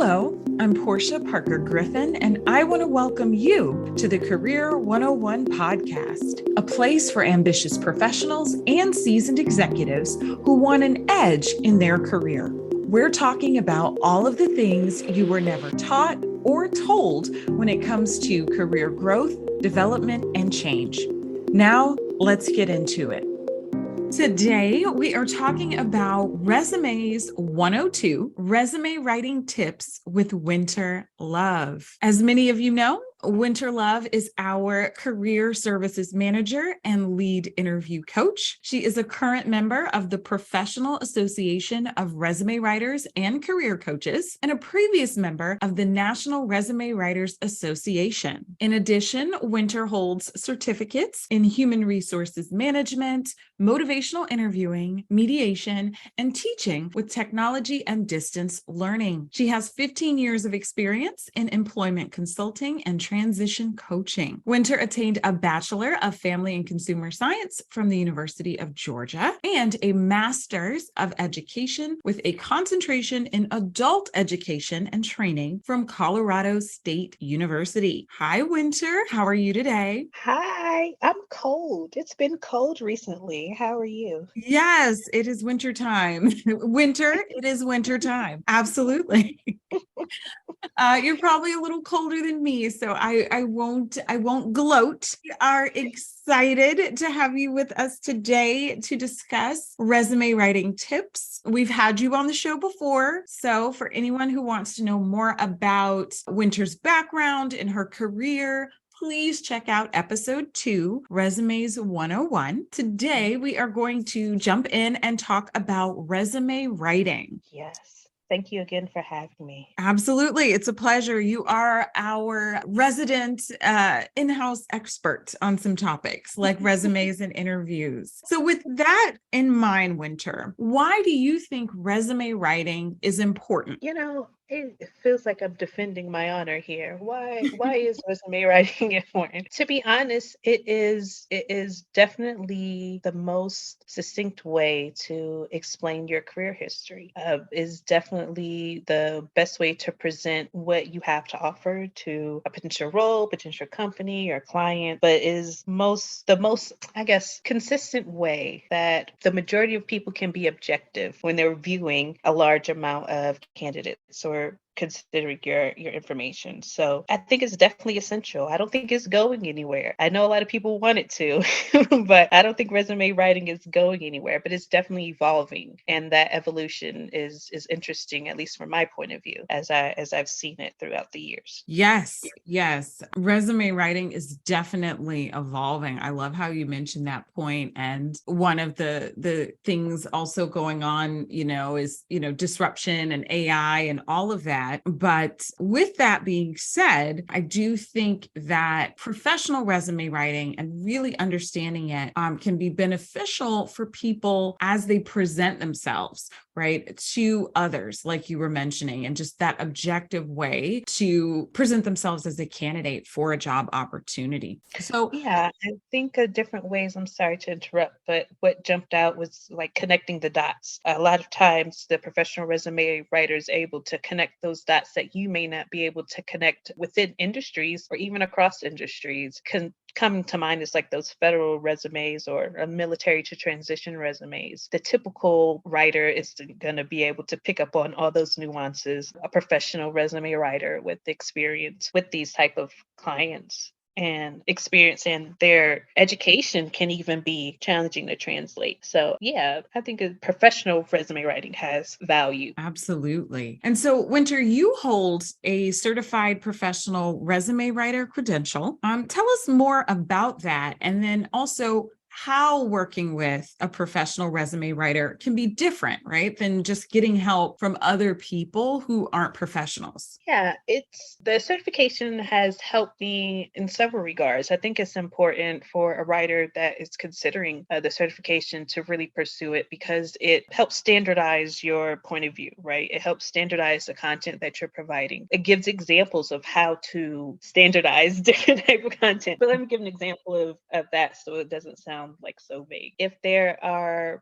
Hello, I'm Porschia Parker Griffin, and I want to welcome you to the Career 101 podcast, a place for ambitious professionals and seasoned executives who want an edge in their career. We're talking about all of the things you were never taught or told when it comes to career growth, development, and change. Now, let's get into it. Today, we are talking about Resumes 102, resume writing tips with Wynter Love. As many of you know, Wynter Love is our career services manager and lead interview coach. She is a current member of the Professional Association of Resume Writers and Career Coaches and a previous member of the National Resume Writers Association. In addition, Wynter holds certificates in human resources management, motivational interviewing, mediation, and teaching with technology and distance learning. She has 15 years of experience in employment consulting and transition coaching. Wynter attained a Bachelor of Family and Consumer Science from the University of Georgia and a Master's of Education with a concentration in adult education and training from Colorado State University. Hi, Wynter. How are you today? Hi, I'm cold. It's been cold recently. How are you? Yes, it is winter time. It is winter time. Absolutely. You're probably a little colder than me, so I won't gloat. We are excited to have you with us today to discuss resume writing tips. We've had you on the show before, so for anyone who wants to know more about Wynter's background and her career, please check out episode 2, Resumes 101. Today, we are going to jump in and talk about resume writing. Yes. Thank you again for having me. Absolutely. It's a pleasure. You are our resident in-house expert on some topics like resumes and interviews. So with that in mind, Wynter, why do you think resume writing is important? It feels like I'm defending my honor here. Why is resume writing important? To be honest, it is definitely the most succinct way to explain your career history. Is definitely the best way to present what you have to offer to a potential role, potential company or client, but is the most, I guess, consistent way that the majority of people can be objective when they're viewing a large amount of candidates or considering your information. So I think it's definitely essential. I don't think it's going anywhere. I know a lot of people want it to, but I don't think resume writing is going anywhere, but it's definitely evolving. And that evolution is interesting, at least from my point of view, as I've seen it throughout the years. Yes. Resume writing is definitely evolving. I love how you mentioned that point. And one of the things also going on, is, disruption and AI and all of that. But with that being said, I do think that professional resume writing and really understanding it can be beneficial for people as they present themselves, right, to others, like you were mentioning, and just that objective way to present themselves as a candidate for a job opportunity. So yeah, I think of different ways. I'm sorry to interrupt, but what jumped out was like connecting the dots. A lot of times the professional resume writer is able to connect those dots that you may not be able to connect within industries or even across industries. Coming to mind is like those federal resumes or military to transition resumes. The typical writer is going to be able to pick up on all those nuances. A professional resume writer with experience with these type of clients and experience in their education can even be challenging to translate. So yeah, I think a professional resume writing has value. absolutely. And so, Wynter, you hold a certified professional resume writer credential. Tell us more about that. And then also how working with a professional resume writer can be different, right, than just getting help from other people who aren't professionals. Yeah, the certification has helped me in several regards. I think it's important for a writer that is considering the certification to really pursue it because it helps standardize your point of view, right? It helps standardize the content that you're providing. It gives examples of how to standardize different type of content. But let me give an example of that so it doesn't sound sound like so vague. If there are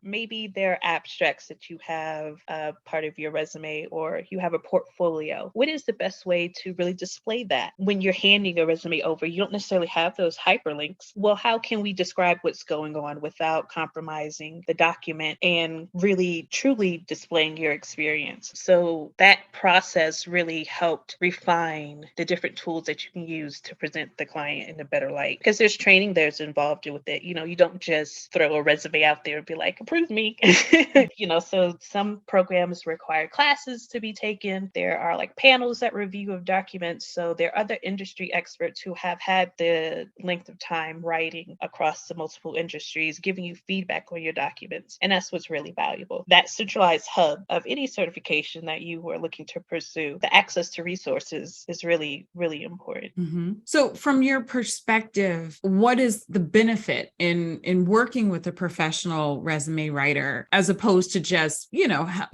abstracts that you have part of your resume, or you have a portfolio, what is the best way to really display that? When you're handing a resume over, you don't necessarily have those hyperlinks. Well, how can we describe what's going on without compromising the document and really truly displaying your experience? So that process really helped refine the different tools that you can use to present the client in a better light, because there's training that's involved with it. You don't just throw a resume out there and be like, approve me. So some programs require classes to be taken. There are like panels that review of documents. So there are other industry experts who have had the length of time writing across the multiple industries, giving you feedback on your documents. And that's what's really valuable. That centralized hub of any certification that you are looking to pursue, the access to resources is really, really important. Mm-hmm. So from your perspective, what is the benefit in working with a professional resume writer as opposed to just,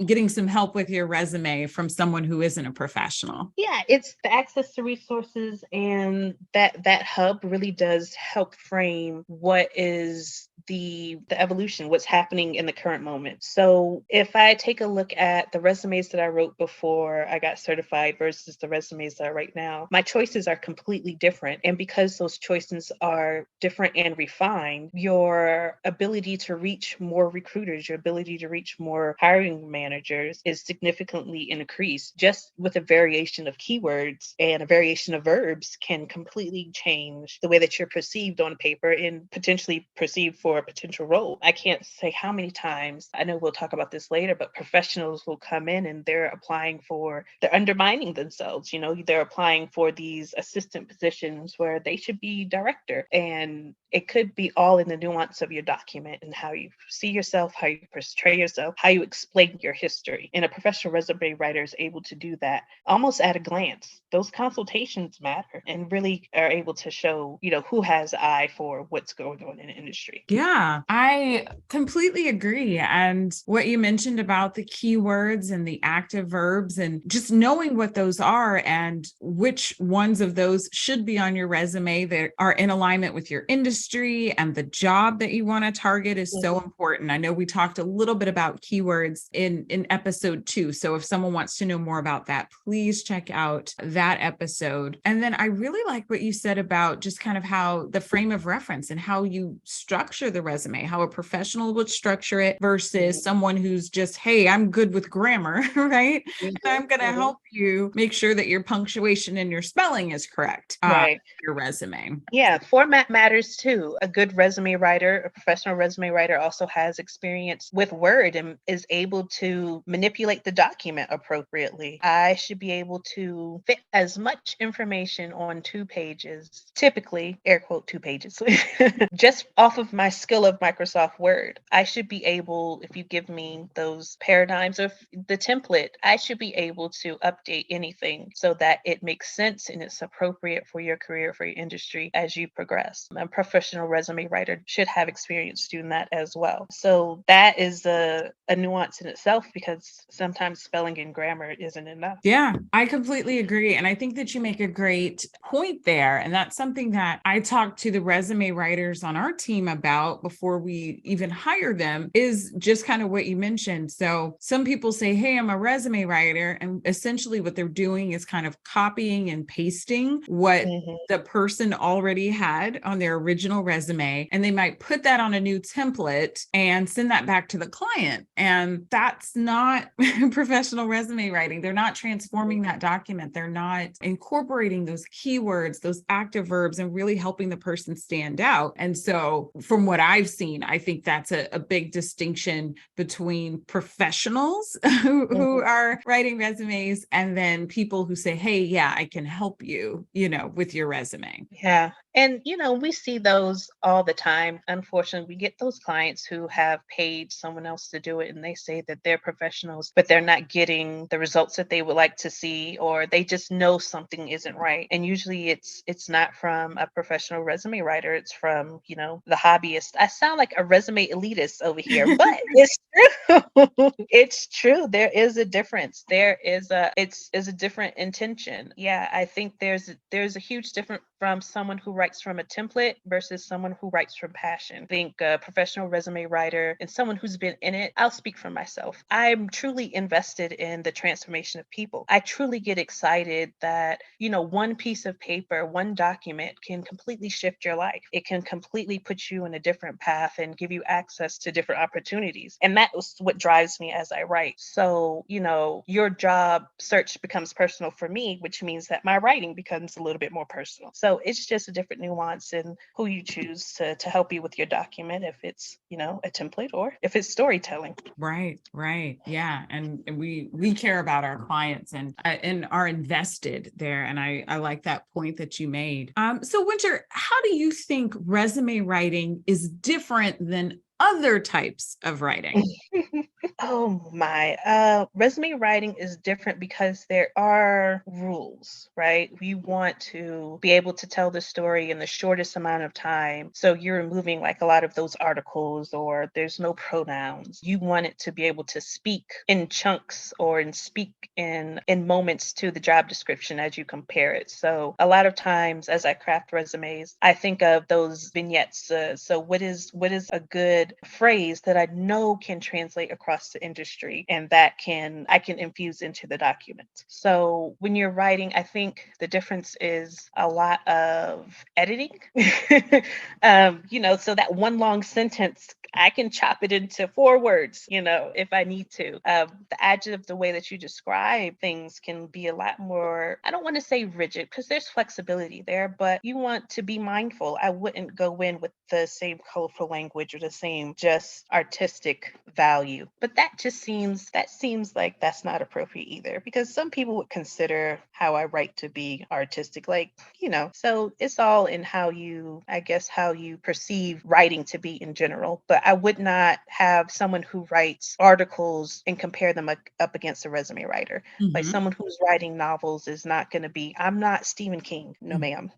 getting some help with your resume from someone who isn't a professional? Yeah, it's the access to resources, and that hub really does help frame what is the evolution, what's happening in the current moment. So if I take a look at the resumes that I wrote before I got certified versus the resumes that I write now, my choices are completely different. And because those choices are different and refined, your ability to reach more recruiters, your ability to reach more hiring managers is significantly increased. Just with a variation of keywords and a variation of verbs can completely change the way that you're perceived on paper and potentially perceived for a potential role. I can't say how many times, I know we'll talk about this later, but professionals will come in and they're undermining themselves. They're applying for these assistant positions where they should be director. And it could be all in the nuance of your document and how you see yourself, how you portray yourself, how you explain your history. And a professional resume writer is able to do that almost at a glance. Those consultations matter and really are able to show, who has eye for what's going on in the industry. Yeah, I completely agree. And what you mentioned about the keywords and the active verbs and just knowing what those are and which ones of those should be on your resume that are in alignment with your industry and the job that you want to target is so important. I know we talked a little bit about keywords in episode 2. So if someone wants to know more about that, please check out that episode. And then I really like what you said about just kind of how the frame of reference and how you structure the resume, how a professional would structure it versus someone who's just, hey, I'm good with grammar, right? And I'm going to help you make sure that your punctuation and your spelling is correct. Right. Your resume. Yeah, format matters too. A good resume writer, a professional resume writer also has experience with Word and is able to manipulate the document appropriately. I should be able to fit as much information on 2 pages, typically, air quote, 2 pages, just off of my skill of Microsoft Word. I should be able, if you give me those paradigms of the template, I should be able to update anything so that it makes sense and it's appropriate for your career, for your industry as you progress. A professional resume writer should have experience doing that as well. So that is a nuance in itself, because sometimes spelling and grammar isn't enough. Yeah, I completely agree. And I think that you make a great point there. And that's something that I talk to the resume writers on our team about before we even hire them, is just kind of what you mentioned. So some people say, hey, I'm a resume writer. And essentially what they're doing is kind of copying and pasting what the person already had on their original resume. And they might put that on a new template and send that back to the client. And that's not professional resume writing. They're not transforming that document. They're not incorporating those keywords, those active verbs, and really helping the person stand out. And so from what I've seen, I think that's a big distinction between professionals who are writing resumes and then people who say, hey, yeah, I can help you, with your resume. Yeah. And, we see those all the time. Unfortunately, we get those clients who have paid someone else to do it and they say that they're professionals, but they're not getting the results that they would like to see, or they just know something isn't right. And usually it's not from a professional resume writer. It's from, the hobbyist. I sound like a resume elitist over here, but it's true. It's true. There is a difference. It's a different intention. Yeah, I think there's a huge from someone who writes from a template versus someone who writes from passion. I think a professional resume writer and someone who's been in it, I'll speak for myself. I'm truly invested in the transformation of people. I truly get excited that, one piece of paper, one document can completely shift your life. It can completely put you in a different path and give you access to different opportunities. And that was what drives me as I write. So, your job search becomes personal for me, which means that my writing becomes a little bit more personal. So it's just a different nuance in who you choose to help you with your document, if it's, a template or if it's storytelling. Right, right. Yeah. And we care about our clients and are invested there. And I like that point that you made. So Wynter, how do you think resume writing is different than other types of writing? Oh my. Resume writing is different because there are rules, right? We want to be able to tell the story in the shortest amount of time. So you're removing like a lot of those articles, or there's no pronouns. You want it to be able to speak in chunks or speak in moments to the job description as you compare it. So a lot of times as I craft resumes, I think of those vignettes. So what is a good phrase that I know can translate across the industry and that I can infuse into the document. So when you're writing, I think the difference is a lot of editing. So that one long sentence, I can chop it into 4 words, if I need to. The adjective, the way that you describe things can be a lot more, I don't want to say rigid because there's flexibility there, but you want to be mindful. I wouldn't go in with the same colorful language or the same just artistic value. But that seems like that's not appropriate either, because some people would consider how I write to be artistic, so it's all in how you perceive writing to be in general. But I would not have someone who writes articles and compare them up against a resume writer. Like Mhm. someone who's writing novels is not going to be, I'm not Stephen King, no Mm. ma'am.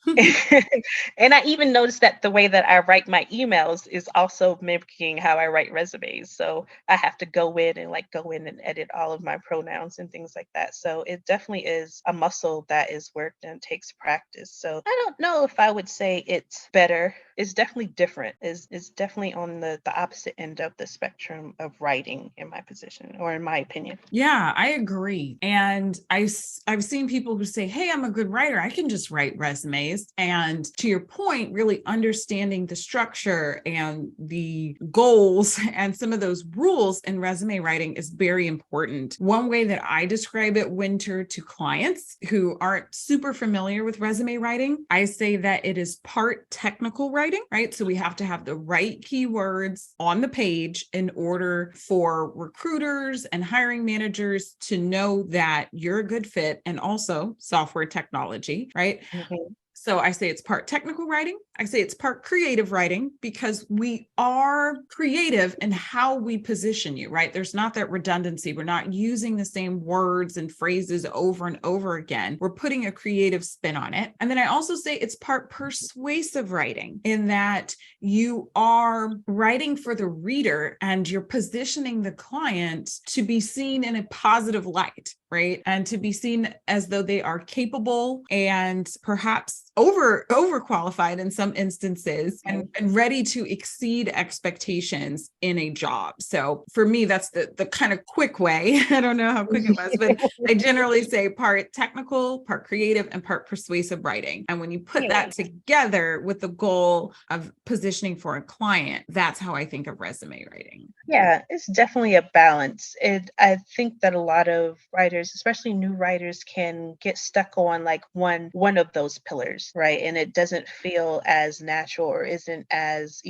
And I even noticed that the way that I write my emails is also mimicking how I write resumes. So I have to go in and edit all of my pronouns and things like that. So it definitely is a muscle that is worked and takes practice. So I don't know if I would say it's better. It's definitely different. Is definitely on the opposite end of the spectrum of writing, in my position or in my opinion. Yeah, I agree. And I've seen people who say, "Hey, I'm a good writer. I can just write resumes." And to your point, really understanding the structure and the goals and some of those rules in resume writing is very important. One way that I describe it, Wynter, to clients who aren't super familiar with resume writing, I say that it is part technical writing, right? So we have to have the right keywords on the page in order for recruiters and hiring managers to know that you're a good fit, and also software technology, right? Mhm. So I say it's part technical writing. I say it's part creative writing, because we are creative in how we position you, right? There's not that redundancy. We're not using the same words and phrases over and over again. We're putting a creative spin on it. And then I also say it's part persuasive writing, in that you are writing for the reader and you're positioning the client to be seen in a positive light, right? And to be seen as though they are capable and perhaps overqualified in some instances, and ready to exceed expectations in a job. So for me, that's the kind of quick way. I don't know how quick it was, but I generally say part technical, part creative, and part persuasive writing. And when you put Yeah. that together with the goal of positioning for a client, that's how I think of resume writing. Yeah, it's definitely a balance. I think that a lot of writers, especially new writers, can get stuck on like one of those pillars, right? And it doesn't feel as natural or isn't as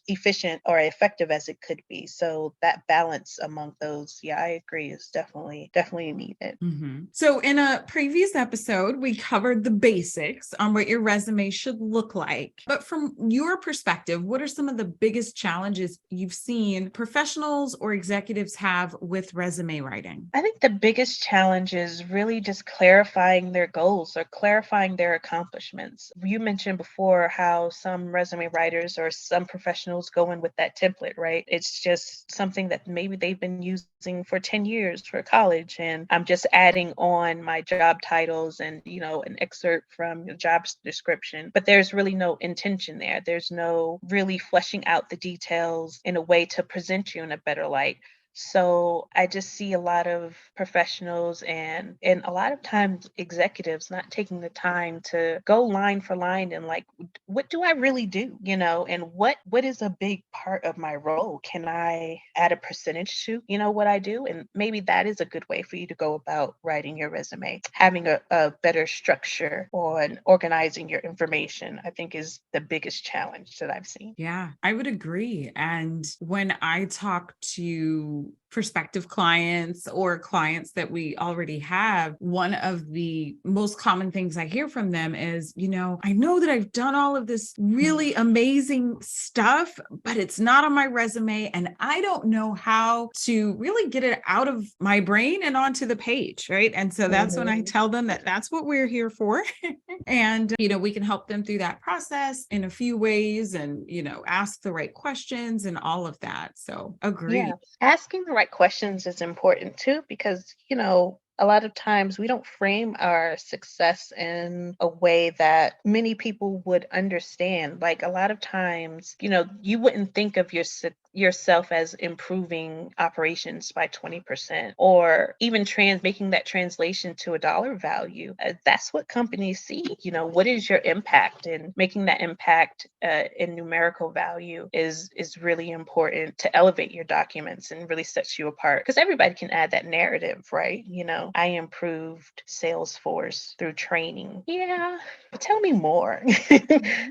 efficient or effective as it could be. So that balance among those, yeah, I agree, is definitely needed. Mhm. So, in a previous episode, we covered the basics on what your resume should look like. But from your perspective, what are some of the biggest challenges you've seen professionals or executives have with resume writing? I think the biggest challenge is really just clarifying their goals or clarifying their accomplishments. You mentioned before how some resume writers or some professionals go in with that template, right? It's just something that maybe they've been using for 10 years for college, and I'm just adding on my job titles and, an excerpt from the job description, but there's really no intention there. There's no really fleshing out the details in a way to present you in a better light. So I just see a lot of professionals and a lot of times executives not taking the time to go line for line and like, what do I really do? And what is a big part of my role? Can I add a percentage to, what I do? And maybe that is a good way for you to go about writing your resume. Having a better structure on organizing your information, I think, is the biggest challenge that I've seen. Yeah, I would agree. And when I talk to prospective clients or clients that we already have, one of the most common things I hear from them is, I know that I've done all of this really amazing stuff, but it's not on my resume. And I don't know how to really get it out of my brain and onto the page. Right. And so that's when I tell them that that's what we're here for. And, we can help them through that process in a few ways and, ask the right questions and all of that. So agree. Yeah, asking the right questions is important too, because, a lot of times we don't frame our success in a way that many people would understand. Like a lot of times, you wouldn't think of yourself as improving operations by 20% or even making that translation to a dollar value. That's what companies see. What is your impact, and making that impact in numerical value is really important to elevate your documents and really sets you apart, because everybody can add that narrative, right? I improved Salesforce through training. Yeah, but tell me more.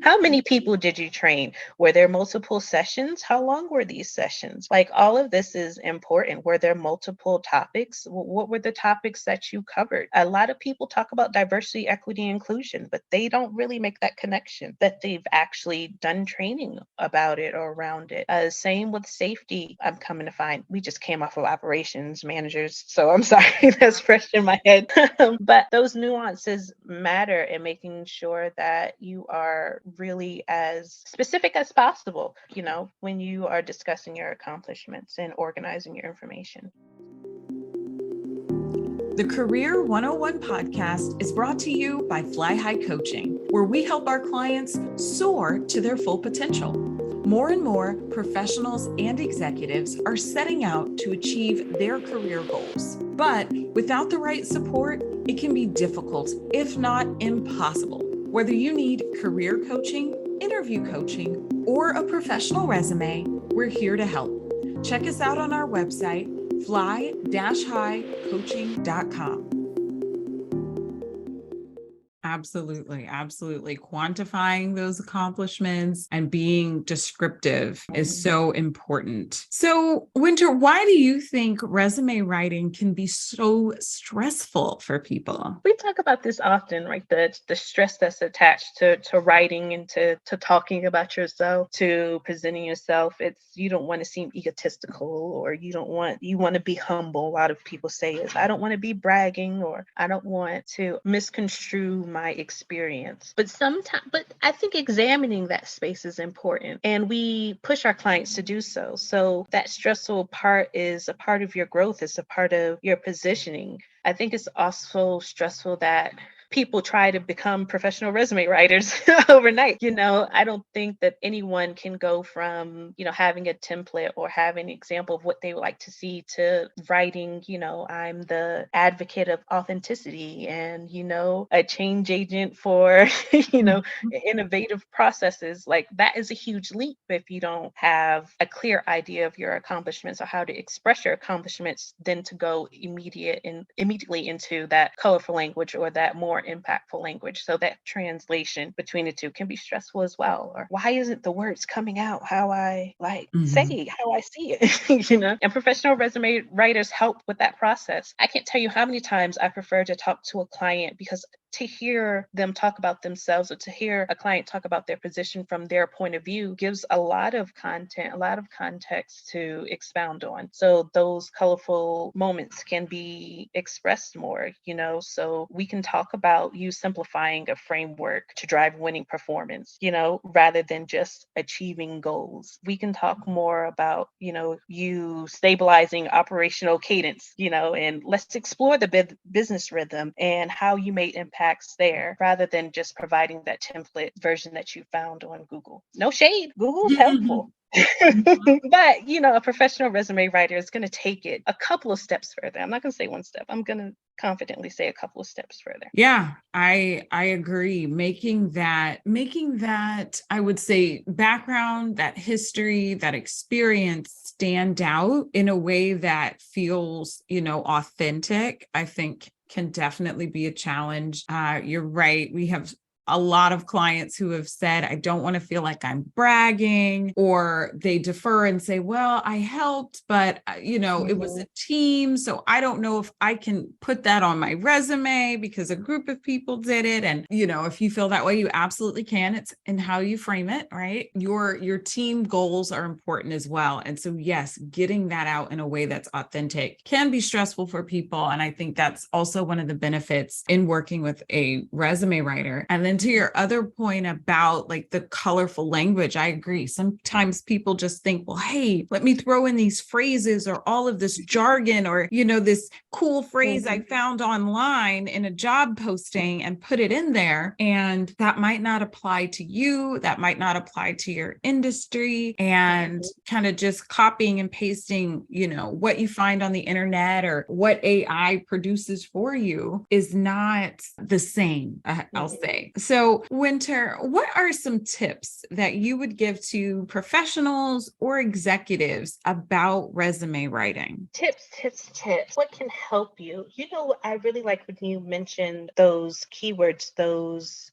How many people did you train? Were there multiple sessions? How long were these sessions? Like, all of this is important. Were there multiple topics? What were the topics that you covered? A lot of people talk about diversity, equity, inclusion, but they don't really make that connection that they've actually done training about it or around it. Same with safety. I'm coming to find we just came off of operations managers, so I'm sorry, that's fresh in my head. But those nuances matter in making sure that you are really as specific as possible, when you are discussing your accomplishments and organizing your information. The Career 101 podcast is brought to you by Fly High Coaching, where we help our clients soar to their full potential. More and more professionals and executives are setting out to achieve their career goals. But without the right support, it can be difficult, if not impossible. Whether you need career coaching, interview coaching, or a professional resume, we're here to help. Check us out on our website, fly-highcoaching.com. Absolutely. Absolutely. Quantifying those accomplishments and being descriptive is so important. So, Wynter, why do you think resume writing can be so stressful for people? We talk about this often, right? The stress that's attached to writing and to talking about yourself, to presenting yourself. You don't want to seem egotistical, or you want to be humble. A lot of people say is, I don't want to be bragging, or I don't want to misconstrue my experience. But I think examining that space is important, and we push our clients to do so. So that stressful part is a part of your growth, it's a part of your positioning. I think it's also stressful that people try to become professional resume writers overnight. I don't think that anyone can go from, having a template or having an example of what they would like to see to writing, I'm the advocate of authenticity and, a change agent for, innovative processes. Like, that is a huge leap if you don't have a clear idea of your accomplishments or how to express your accomplishments, then to go immediately into that colorful language or that more impactful language. So that translation between the two can be stressful as well. Or why isn't the words coming out how I say, how I see it? And professional resume writers help with that process. I can't tell you how many times I prefer to talk to a client because to hear them talk about themselves, or to hear a client talk about their position from their point of view, gives a lot of content, a lot of context to expound on. So those colorful moments can be expressed more, so we can talk about you simplifying a framework to drive winning performance, rather than just achieving goals. We can talk more about, you stabilizing operational cadence, and let's explore the business rhythm and how you made impacts there, rather than just providing that template version that you found on Google. No shade, Google's helpful. But, a professional resume writer is going to take it a couple of steps further. I'm not going to say one step. I'm going to confidently say a couple of steps further. Yeah, I agree. Making that, I would say, background, that history, that experience stand out in a way that feels, authentic, I think can definitely be a challenge. You're right. We have a lot of clients who have said, I don't want to feel like I'm bragging, or they defer and say, well, I helped, but it was a team. So I don't know if I can put that on my resume because a group of people did it. And, if you feel that way, you absolutely can. It's in how you frame it, right? Your team goals are important as well. And so, yes, getting that out in a way that's authentic can be stressful for people. And I think that's also one of the benefits in working with a resume writer. And then to your other point about like the colorful language, I agree. Sometimes people just think, well, hey, let me throw in these phrases or all of this jargon, or, this cool phrase I found online in a job posting, and put it in there. And that might not apply to you. That might not apply to your industry. And kind of just copying and pasting, what you find on the internet or what AI produces for you is not the same, I'll say. So, Wynter, what are some tips that you would give to professionals or executives about resume writing? Tips. What can help you? I really like when you mentioned those keywords, those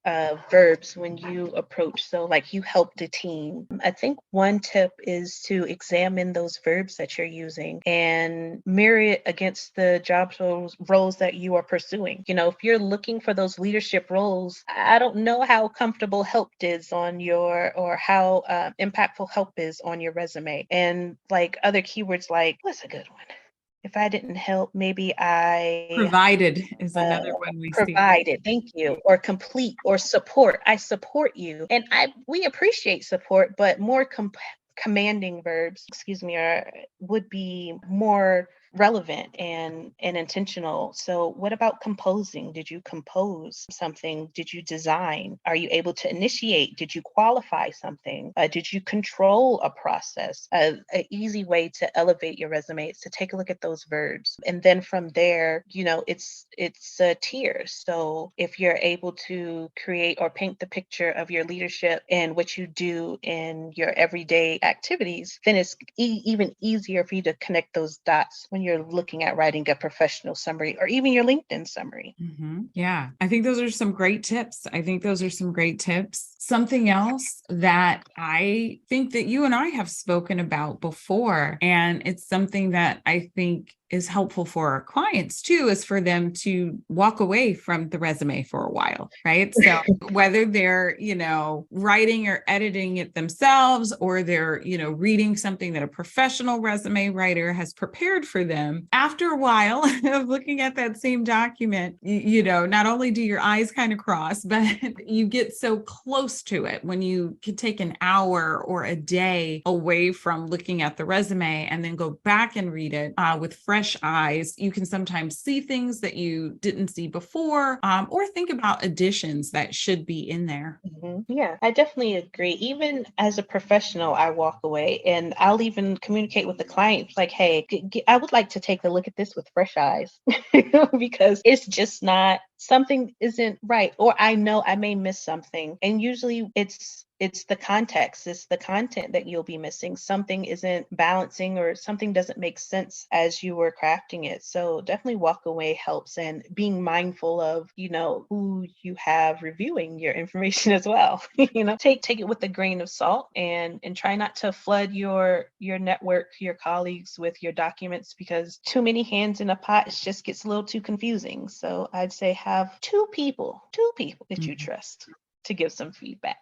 verbs when you approach. So, like, you help the team. I think one tip is to examine those verbs that you're using and mirror it against the job roles that you are pursuing. If you're looking for those leadership roles, I don't know how comfortable helped is on or how impactful help is on your resume. And like other keywords, like, what's a good one? If I didn't help, maybe I Provided is another one we see. provided, thank you, or complete, or support. I support you. And we appreciate support, but more commanding verbs, would be more relevant and intentional. So what about composing? Did you compose something? Did you design? Are you able to initiate? Did you qualify something? Did you control a process? An easy way to elevate your resume is to take a look at those verbs. And then from there, it's tiers. So if you're able to create or paint the picture of your leadership and what you do in your everyday activities, then it's even easier for you to connect those dots when you're looking at writing a professional summary or even your LinkedIn summary. Yeah, I think those are some great tips. Something else that I think that you and I have spoken about before, and it's something that I think is helpful for our clients too, is for them to walk away from the resume for a while, right? So whether they're, writing or editing it themselves, or they're, reading something that a professional resume writer has prepared for them, after a while of looking at that same document, not only do your eyes kind of cross, but you get so close to it when you can take an hour or a day away from looking at the resume and then go back and read it with fresh eyes. You can sometimes see things that you didn't see before, or think about additions that should be in there. Yeah, I definitely agree. Even as a professional, I walk away and I'll even communicate with the client like, hey, I would like to take a look at this with fresh eyes because it's just not, something isn't right, or I know I may miss something. And usually it's it's the context, it's the content that you'll be missing. Something isn't balancing or something doesn't make sense as you were crafting it. So definitely walk away helps, and being mindful of, who you have reviewing your information as well. Take it with a grain of salt, and try not to flood your network, your colleagues with your documents, because too many hands in a pot, it just gets a little too confusing. So I'd say have two people that you trust to give some feedback.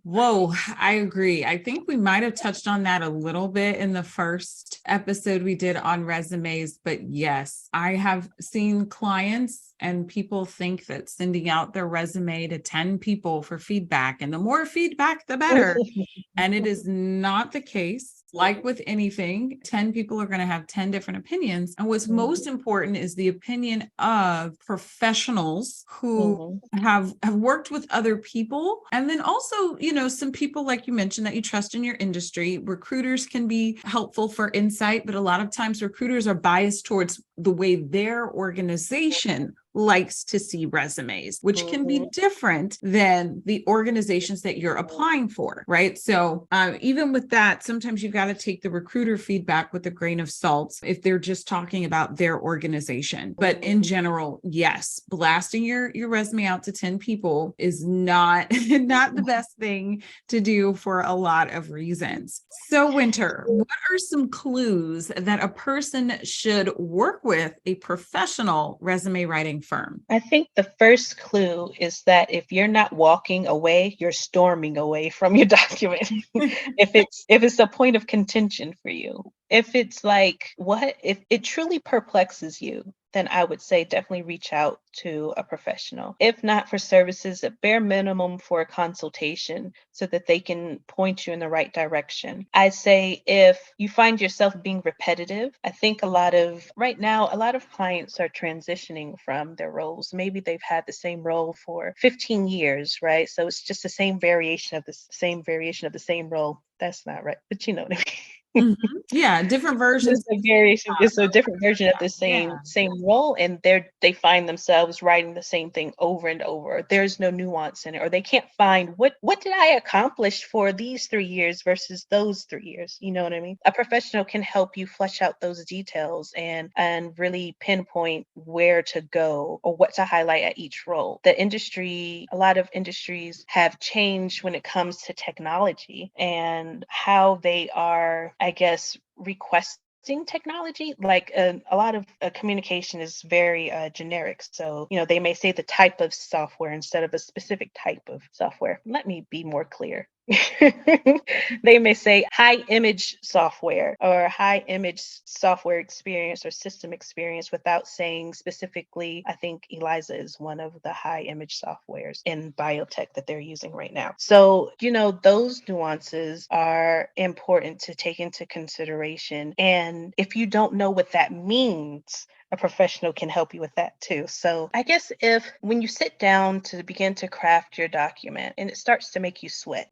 Whoa, I agree. I think we might have touched on that a little bit in the first episode we did on resumes, but yes, I have seen clients and people think that sending out their resume to 10 people for feedback, and the more feedback, the better. And it is not the case. Like with anything, 10 people are going to have 10 different opinions. And what's most important is the opinion of professionals who have worked with other people. And then also, some people, like you mentioned, that you trust in your industry. Recruiters can be helpful for insight, but a lot of times recruiters are biased towards the way their organization likes to see resumes, which can be different than the organizations that you're applying for, right? So even with that, sometimes you've got to take the recruiter feedback with a grain of salt if they're just talking about their organization. But in general, yes, blasting your resume out to 10 people is not the best thing to do for a lot of reasons. So Wynter, what are some clues that a person should work with a professional resume writing firm? I think the first clue is that if you're not walking away, you're storming away from your document. if it's a point of contention for you, if it's like, what if it truly perplexes you, then I would say definitely reach out to a professional. If not for services, at bare minimum for a consultation so that they can point you in the right direction. I say if you find yourself being repetitive, I think right now, a lot of clients are transitioning from their roles. Maybe they've had the same role for 15 years, right? So it's just the same variation of the same role. That's not right, but you know what I mean. Yeah, different versions. It's a different version of the same role, and they find themselves writing the same thing over and over. There's no nuance in it, or they can't find what did I accomplish for these 3 years versus those 3 years. You know what I mean? A professional can help you flesh out those details and really pinpoint where to go or what to highlight at each role. A lot of industries have changed when it comes to technology and how they are, I guess, requesting technology. Like a lot of communication is very generic. So, they may say the type of software instead of a specific type of software. Let me be more clear. They may say high image software or high image software experience or system experience without saying specifically. I think ELIZA is one of the high image softwares in biotech that they're using right now. So, those nuances are important to take into consideration. And if you don't know what that means, a professional can help you with that too. So I guess when you sit down to begin to craft your document and it starts to make you sweat,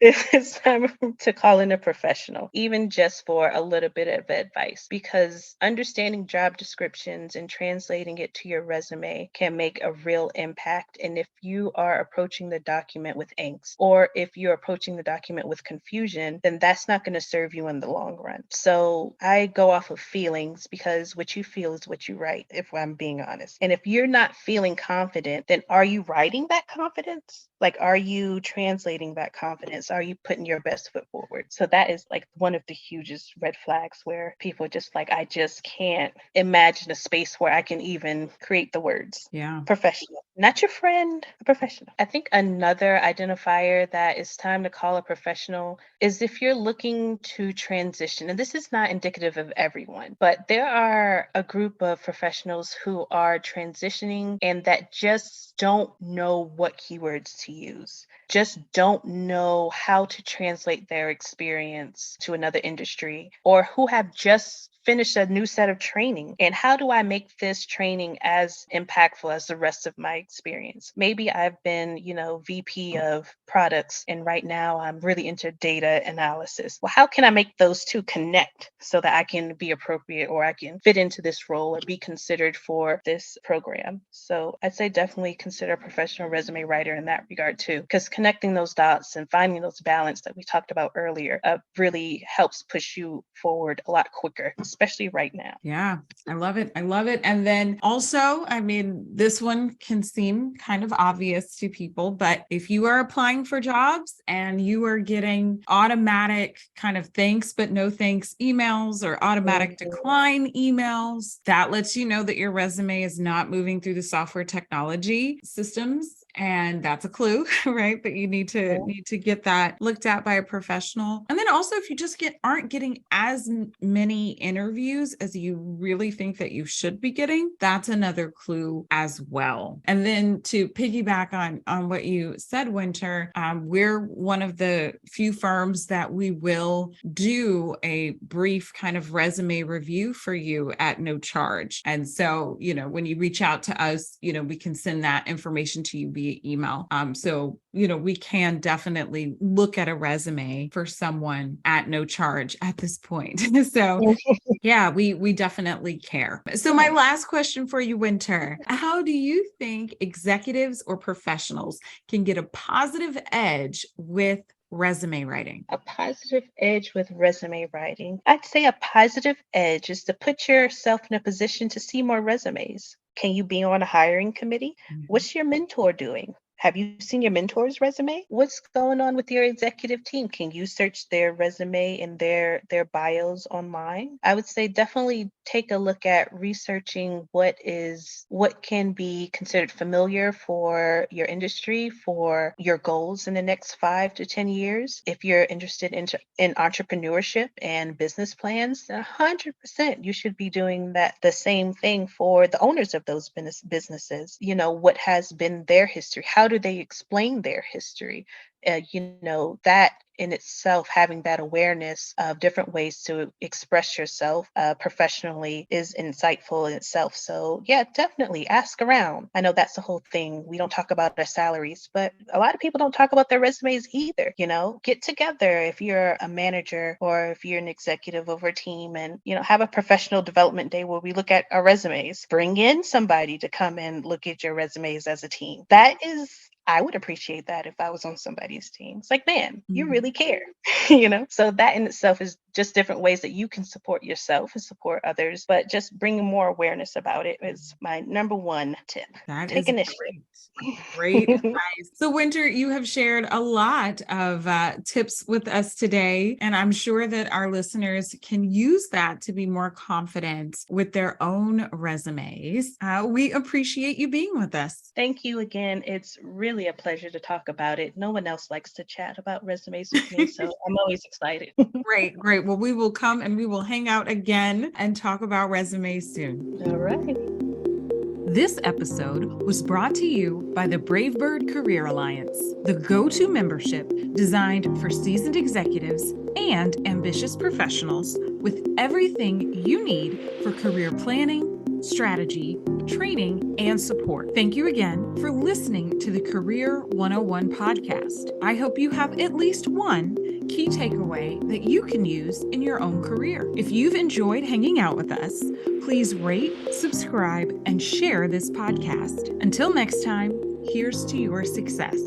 it's time to call in a professional, even just for a little bit of advice, because understanding job descriptions and translating it to your resume can make a real impact. And if you are approaching the document with angst, or if you're approaching the document with confusion, then that's not going to serve you in the long run. So I go off of feelings, because what you feel is what you write, if I'm being honest. And if you're not feeling confident, then are you writing that confidence? Like, are you translating that confidence? Are you putting your best foot forward? So that is like one of the hugest red flags, where people are just like, I just can't imagine a space where I can even create the words. Yeah. Professional, not your friend, a professional. I think another identifier that it's time to call a professional is if you're looking to transition. And this is not indicative of everyone, but there are a group of professionals who are transitioning and that just don't know what keywords to use, just don't know how to translate their experience to another industry, or who have just finish a new set of training. And how do I make this training as impactful as the rest of my experience? Maybe I've been, VP of products, and right now I'm really into data analysis. Well, how can I make those two connect so that I can be appropriate, or I can fit into this role or be considered for this program? So I'd say definitely consider a professional resume writer in that regard too, because connecting those dots and finding those balance that we talked about earlier really helps push you forward a lot quicker, especially right now. Yeah, I love it. I love it. And then also, I mean, this one can seem kind of obvious to people, but if you are applying for jobs and you are getting automatic kind of thanks, but no thanks emails or automatic decline emails, that lets you know that your resume is not moving through the software technology systems. And that's a clue, right? That you need to get that looked at by a professional. And then also, if you just aren't getting as many interviews as you really think that you should be getting, that's another clue as well. And then to piggyback on what you said, Wynter, we're one of the few firms that we will do a brief kind of resume review for you at no charge. And so, when you reach out to us, we can send that information to you via email. So, we can definitely look at a resume for someone at no charge at this point. So yeah, we definitely care. So my last question for you, Wynter, how do you think executives or professionals can get a positive edge with resume writing? A positive edge with resume writing. I'd say a positive edge is to put yourself in a position to see more resumes. Can you be on a hiring committee? What's your mentor doing? Have you seen your mentor's resume? What's going on with your executive team? Can you search their resume and their bios online? I would say definitely take a look at researching what can be considered familiar for your industry, for your goals in the next 5 to 10 years. If you're interested in entrepreneurship and business plans, 100% you should be doing the same thing for the owners of those businesses. What has been their history? How do they explain their history? That in itself, having that awareness of different ways to express yourself professionally is insightful in itself. So yeah, definitely ask around. I know that's the whole thing. We don't talk about our salaries, but a lot of people don't talk about their resumes either. Get together if you're a manager or if you're an executive over a team, and have a professional development day where we look at our resumes. Bring in somebody to come and look at your resumes as a team. I would appreciate that if I was on somebody's team. It's like, man, you really care, So that in itself is just different ways that you can support yourself and support others, but just bringing more awareness about it is my number one tip. Take initiative. Great advice. So Wynter, you have shared a lot of tips with us today, and I'm sure that our listeners can use that to be more confident with their own resumes. We appreciate you being with us. Thank you again. It's really a pleasure to talk about it. No one else likes to chat about resumes with me, so I'm always excited. Great. Well, we will come and we will hang out again and talk about resumes soon. All right. This episode was brought to you by the Brave Bird Career Alliance, the go-to membership designed for seasoned executives and ambitious professionals with everything you need for career planning, strategy, training, and support. Thank you again for listening to the Career 101 podcast. I hope you have at least one key takeaway that you can use in your own career. If you've enjoyed hanging out with us, please rate, subscribe, and share this podcast. Until next time, here's to your success.